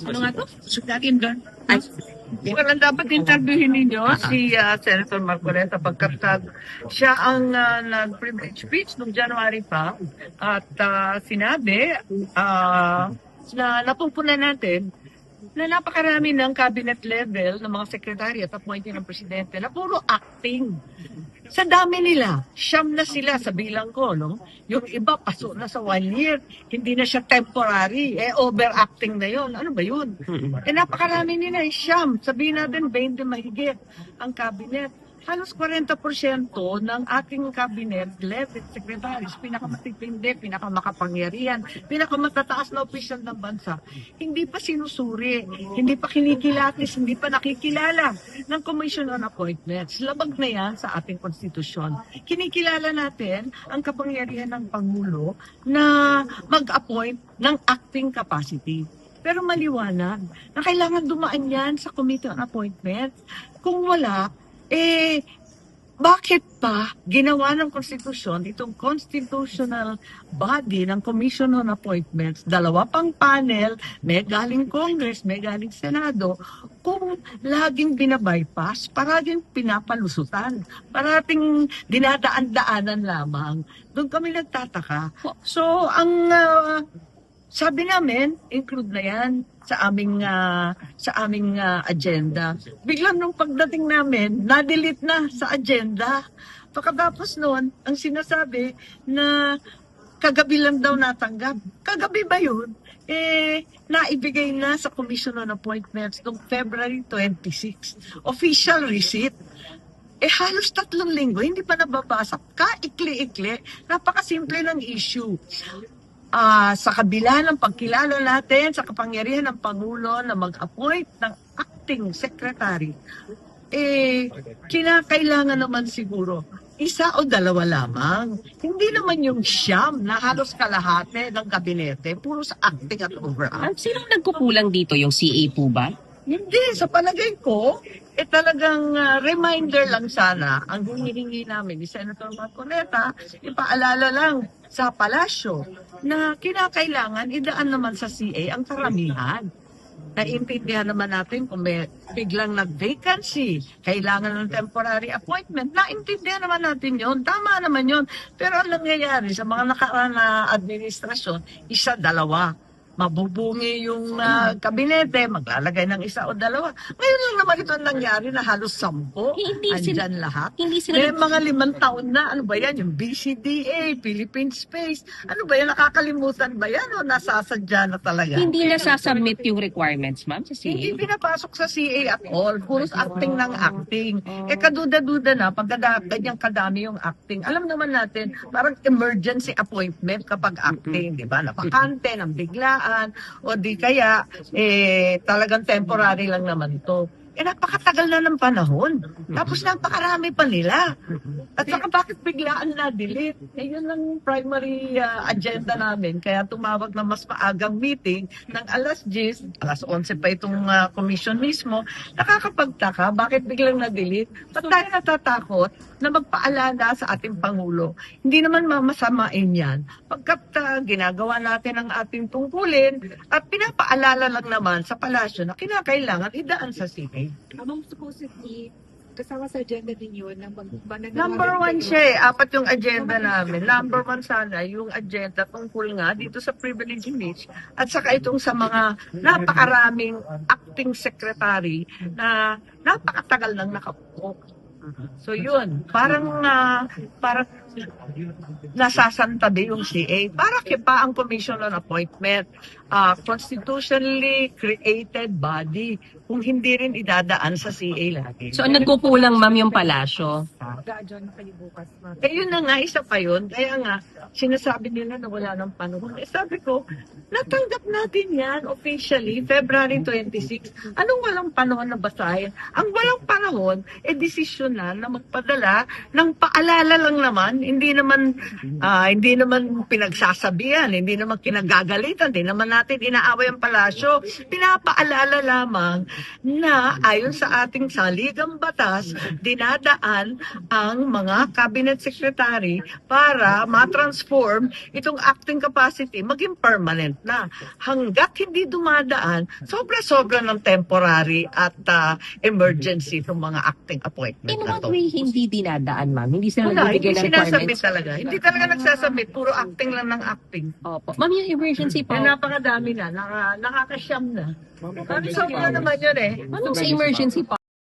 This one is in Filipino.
Ano nga to? Sugdatin doon. Ay, walang dapat interviewin ninyo si Senator Marcoleta pagkat siya ang nag-privilege speech noong January pa at sinabi na napupunan natin na napakarami ng cabinet level ng mga secretary at appointee ng presidente na puro acting. Sa dami nila, siyam na sila sa bilang ko, no? Yung iba, pasok na sa 1 year. Hindi na siya temporary. Overacting na yon. Ano ba yun? Napakarami nila, siyam. Sabihin natin, 20 mahigit ang cabinet. Halos 40% ng ating cabinet, level secretaries, pinakamatipindi, pinakamakapangyarihan, pinakamatataas na opisyal ng bansa, hindi pa sinusuri, hindi pa kinikilatis, hindi pa nakikilala ng Commission on Appointments. Labag na yan sa ating konstitusyon. Kinikilala natin ang kapangyarihan ng Pangulo na mag-appoint ng acting capacity. Pero maliwanag na kailangan dumaan yan sa Committee on Appointments. Kung wala, bakit pa ginawa ng konstitusyon itong constitutional body ng Commission on Appointments, dalawa pang panel, may galing Congress, may galing Senado, kung laging binabypass, parating pinapalusutan, parating dinadaan-daanan lamang. Doon kami nagtataka. So, ang sabi namin, include na yan sa aming agenda. Biglang nung pagdating namin, na-delete na sa agenda. Pagkatapos noon, ang sinasabi na kagabi lang daw natanggap. Kagabi ba yun? Naibigay na sa Commission on Appointments noong February 26. Official receipt. Halos 3 linggo, hindi pa nababasa. Kaikli-ikli. Napakasimple ng issue. Sa kabila ng pagkilala natin sa kapangyarihan ng Pangulo na mag-appoint ng acting secretary, kinakailangan naman siguro isa o dalawa lamang. Hindi naman yung siyam na halos kalahati ng kabinete, puro sa acting at overall. Sinong nagkukulang dito? Yung CA po ba? Hindi, sa palagay ko, talagang reminder lang sana ang hinihingi namin ni Senator Marcoleta, ipaalala lang sa palasyo na kinakailangan idaan naman sa CA ang karamihan. Naiintindihan naman natin kung may biglang nag-vacancy, kailangan ng temporary appointment. Naintindihan naman natin yon, tama naman yon. Pero ang nangyayari sa mga nakaraan na administrasyon, isa, dalawa. Mabubungi yung kabinete, maglalagay ng isa o dalawa. Ngayon lang naman ito nangyari na halos 10. Andyan lahat. May mga 5 taon na, ano ba yan? Yung BCDA, Philippine Space. Ano ba yan? Nakakalimutan ba yan? O nasasadya na talaga? Hindi nasasubmit yung requirements, ma'am, sa CA? Hindi pinapasok sa CA at all. Puros acting ng acting. Kaduda-duda na, pag ganyang kadami yung acting. Alam naman natin, parang emergency appointment kapag acting, di ba? Napakante, ng biglaan, o di kaya talagang temporary lang naman ito. Napakatagal na ng panahon. Tapos napakarami pa nila. At saka bakit biglaan na-delete? Yun ang primary agenda namin. Kaya tumawag na mas maagang meeting ng alas 10, alas 11 pa itong commission mismo. Nakakapagtaka, bakit biglang na-delete? Ba't tayo natatakot na magpaalala sa ating Pangulo? Hindi naman mamasamain yan. Pagkat ginagawa natin ang ating tungkulin at pinapaalala lang naman sa palasyo na kinakailangan idaan sa CA. Among supposedly, kasama sa agenda ninyo ng Number 1 siya 4 yung agenda namin. Number 1 sana yung agenda tungkol nga dito sa privilege image at saka itong sa mga napakaraming acting secretary na napakatagal nang nakaupo. So yun, parang nasasantabi yung CA. Para pa ang Commission on Appointment, constitutionally created body, kung hindi rin idadaan sa CA lagi. So, nagkukulang, ma'am, yung palasyo? Yun na nga, isa pa yun. Kaya nga, sinasabi nila na wala ng panahon. Sabi ko, natanggap natin yan officially, February 26. Anong walang panahon na basahin? Ang walang panahon, desisyon na magpadala ng paalala lang naman hindi naman pinagsasabihan, hindi naman kinagagalitan, hindi naman natin inaaway ang palasyo. Pinapaalala lamang na ayon sa ating saligang batas, dinadaan ang mga cabinet secretary para ma-transform itong acting capacity maging permanent na. Hanggat hindi dumadaan, sobra-sobra ng temporary at emergency itong mga acting appointment In na what to. way hindi dinadaan, ma'am? Hindi sila Wala, hindi nagbibigay ng sinasabit requirements? talaga. Hindi talaga nagsasabit. Puro acting lang ng acting. Opo. Ma'am, yung emergency Yan, power. napakadami na. Nakakasyam na. Sabi, sobra naman yun eh. Ma'am, yung sa emergency